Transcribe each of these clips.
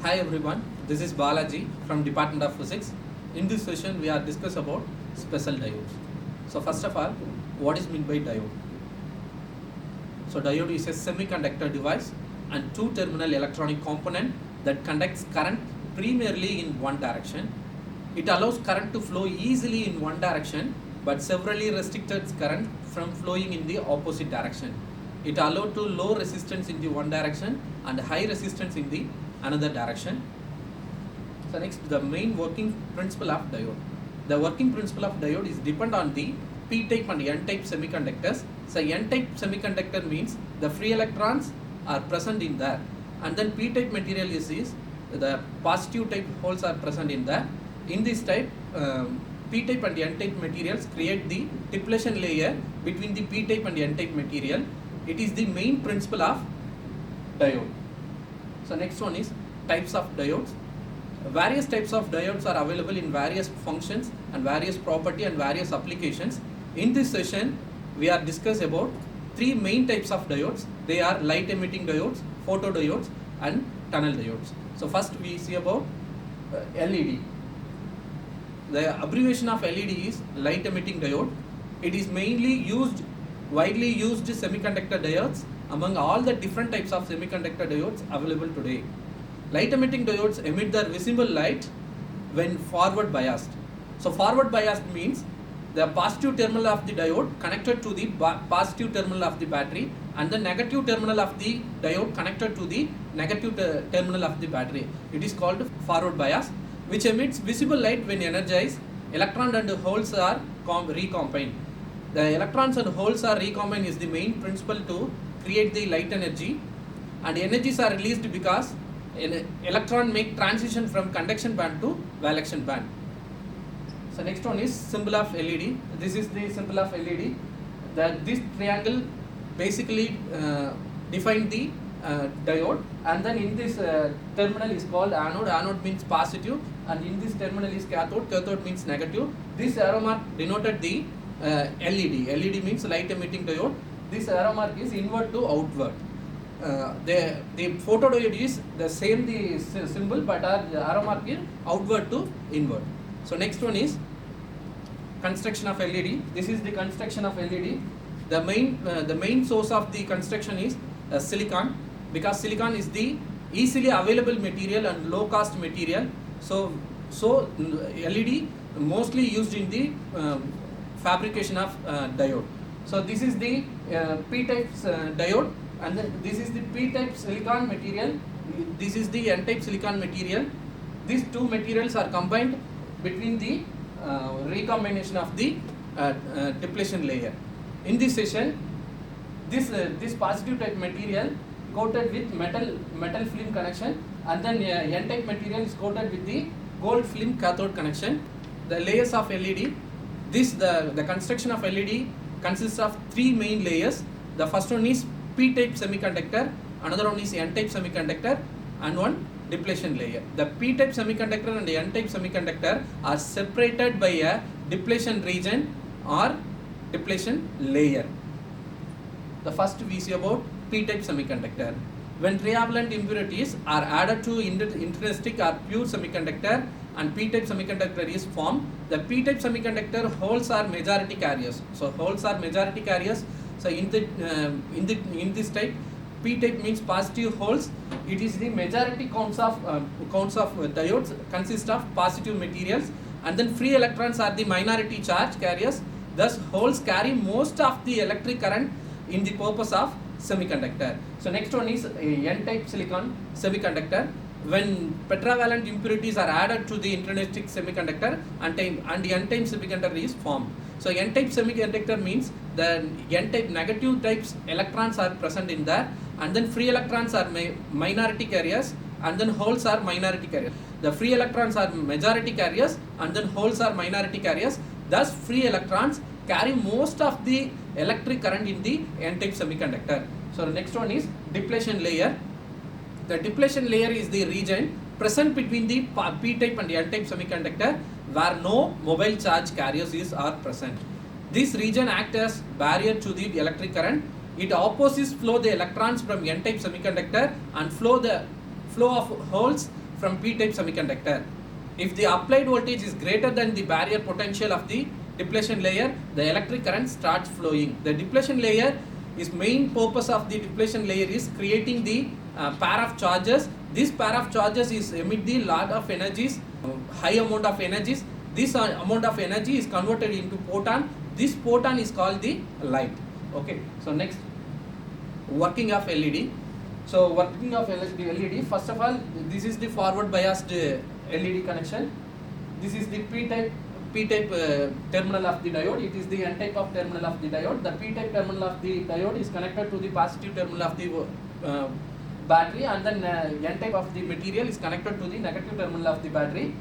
Hi everyone, this is Balaji from Department of Physics. In this session, we are discuss about special diodes. So first of all, what is meant by diode? So diode is a semiconductor device and two-terminal electronic component that conducts current primarily in one direction. It allows current to flow easily in one direction, but severely restricts current from flowing in the opposite direction. It allows to low resistance in the one direction and high resistance in the another direction. So next, the main working principle of diode. The working principle of diode is depend on the p-type and n-type semiconductors. So n-type semiconductor means the free electrons are present in there, and then p-type material is the positive type holes are present in there. In this type, p-type and n-type materials create the depletion layer between the p-type and n-type material. It is the main principle of diode. So next one is types of diodes. Various types of diodes are available in various functions and various property and various applications. In this session, we are discuss about three main types of diodes. They are light emitting diodes, photodiodes and tunnel diodes. So first we see about LED. The abbreviation of LED is light emitting diode. It is widely used semiconductor diodes among all the different types of semiconductor diodes available today. Light emitting diodes emit their visible light when forward biased. So forward biased means the positive terminal of the diode connected to the positive terminal of the battery, and the negative terminal of the diode connected to the negative terminal of the battery. It is called forward bias, which emits visible light when energized. Electrons and holes are recombined. The electrons and holes are recombined is the main principle to create the light energy, and energies are released because an electron make transition from conduction band to valence band. So next one is symbol of LED. This is the symbol of LED. This triangle basically define the diode, and then in this terminal is called anode. Anode means positive, and in this terminal is cathode. Cathode means negative. This arrow mark denoted the LED. LED means light emitting diode. This arrow mark is inward to outward. The photodiode is the same the symbol, but the arrow mark is outward to inward. So next one is construction of LED. This is the construction of LED. The main source of the construction is silicon, because silicon is the easily available material and low cost material. So LED mostly used in the fabrication of diode. So this is the p-type diode, and then this is the p-type silicon material. This is the n-type silicon material. These two materials are combined between the recombination of the depletion layer. In this session, this positive type material coated with metal film connection, and then n-type material is coated with the gold film cathode connection. The layers of LED. The construction of LED consists of three main layers. The first one is p-type semiconductor, another one is n-type semiconductor, and one depletion layer. The p-type semiconductor and the n-type semiconductor are separated by a depletion region or depletion layer. The first we see about p-type semiconductor. When trivalent impurities are added to intrinsic or pure semiconductor and p-type semiconductor is formed, the p-type semiconductor holes are majority carriers. So holes are majority carriers. So in this type, p-type means positive holes. It is the majority counts of diodes consist of positive materials, and then free electrons are the minority charge carriers. Thus holes carry most of the electric current in the purpose of semiconductor. So next one is n-type silicon semiconductor. When tetravalent impurities are added to the intrinsic semiconductor, and the n-type semiconductor is formed. So n-type semiconductor means the n-type negative types electrons are present in there, and then free electrons are minority carriers, and then holes are minority carriers. The free electrons are majority carriers, and then holes are minority carriers. Thus free electrons carry most of the electric current in the n-type semiconductor. So the next one is depletion layer. The depletion layer is the region present between the p-type and n-type semiconductor where no mobile charge carriers are present. This region acts as barrier to the electric current. It opposes flow the electrons from n-type semiconductor and flow of holes from p-type semiconductor. If the applied voltage is greater than the barrier potential of the depletion layer, the electric current starts flowing. The depletion layer is main purpose of the depletion layer is creating the pair of charges. This pair of charges is emit the lot of energies, high amount of energies. This amount of energy is converted into photon. This photon is called the light. Okay. So next, working of LED. So working of LED. First of all, this is the forward biased LED connection. This is the P-type terminal of the diode. It is the N-type of terminal of the diode. The P-type terminal of the diode is connected to the positive terminal of the battery, and then N-type of the material is connected to the negative terminal of the battery,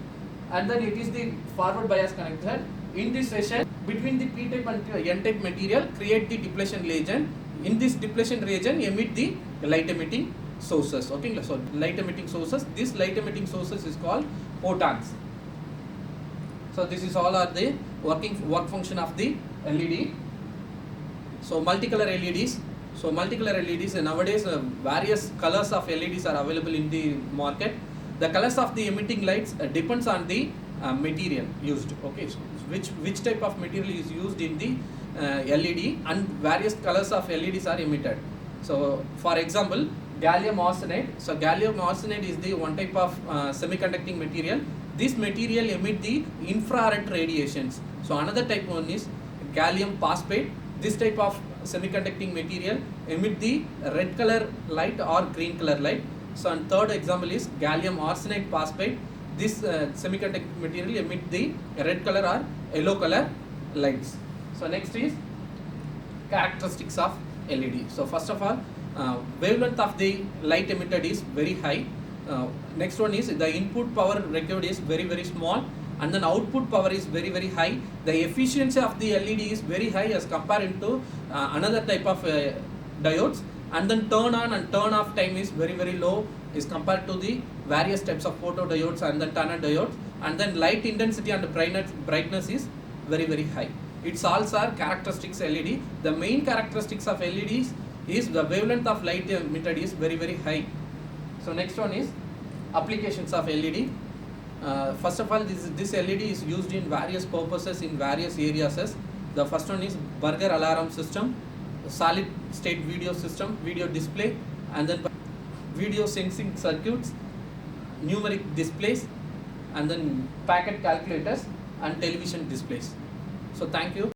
and then it is the forward bias connector. In this session, between the P-type and N-type material, create the depletion region. In this depletion region, emit the light emitting sources. Okay, so light emitting sources. This light emitting sources is called photons. So this is all are the work function of the LED. So multicolor LEDs. So multicolor LEDs, nowadays various colors of LEDs are available in the market. The colors of the emitting lights depends on the material used. Okay, so which type of material is used in the LED, and various colors of LEDs are emitted. So for example, gallium arsenide. So gallium arsenide is the one type of semiconducting material. This material emit the infrared radiations. So another type one is gallium phosphate. This type of semiconducting material emit the red color light or green color light. So and third example is gallium arsenide phosphate. This semiconducting material emit the red color or yellow color lights. So next is characteristics of LED. So first of all, wavelength of the light emitted is very high. Next one is the input power required is very small, and then output power is very high. The efficiency of the LED is very high as compared to another type of diodes, and then turn on and turn off time is very low is compared to the various types of photodiodes and then tunnel diodes, and then light intensity and brightness is very high. It's also characteristics LED. The main characteristics of LEDs is the wavelength of light emitted is very high. So next one is applications of LED. First of all, this LED is used in various purposes in various areas. The first one is burglar alarm system, solid state video system, video display, and then video sensing circuits, numeric displays, and then packet calculators and television displays. So thank you.